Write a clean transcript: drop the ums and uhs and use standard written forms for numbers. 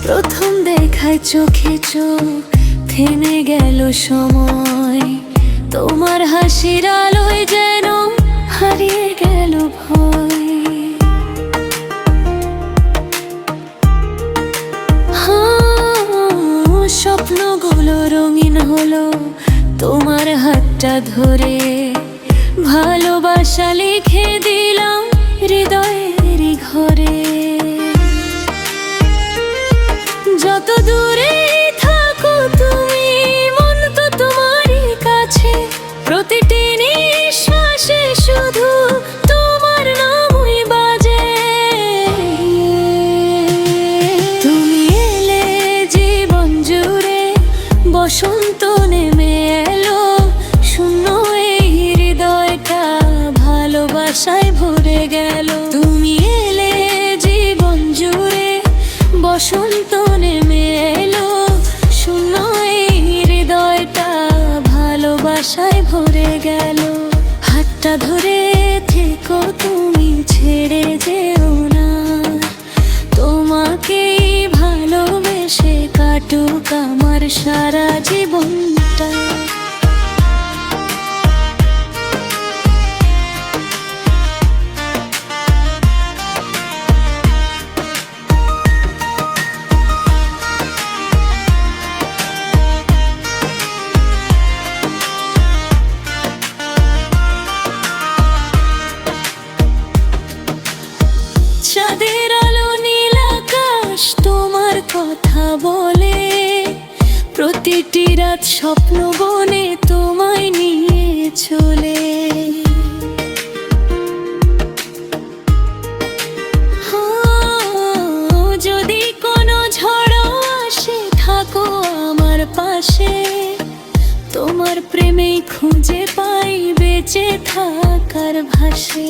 প্রথম দেখায় চোখে চোখ থেমে গেল সময়, তোমার হাসির আলোয় যেন হারিয়ে গেল ভয়। স্বপ্নগুলো রঙিন হলো তোমার হাতটা ধরে, ভালোবাসা লিখে দিলাম হৃদয়ের ঘরে। যত দূরে থাকো তুমি, মন তো তোমারই কাছে, প্রতিটি নিঃশ্বাসে শুধু তোমার নামই বাজে। তুমি এলে জীবন জুড়ে, বসন্ত নেমে এলো, শূন্য এই হৃদয়টা ভালোবাসায় ভরে গেল। তুমি এলে জীবন জুড়ে, বসন্ত নেমে এলো, শূন্য এই হৃদয়টা ভালোবাসায় ভরে গেল। হাতটা ধরে থেকো তুমি, ছেড়ে যেও না, তোমাকেই ভালোবেসে কাটুক আমার সারা জীবনটা। চাঁদের আলো নীল আকাশ তোমার কথা বলে, প্রতিটি রাত স্বপ্ন বনে তোমায় নিয়ে চলে। যদি কোনো ঝড় আসে থাকো আমার পাশে, তোমার প্রেমেই খুঁজে পাই বেঁচে থাকার ভাষে।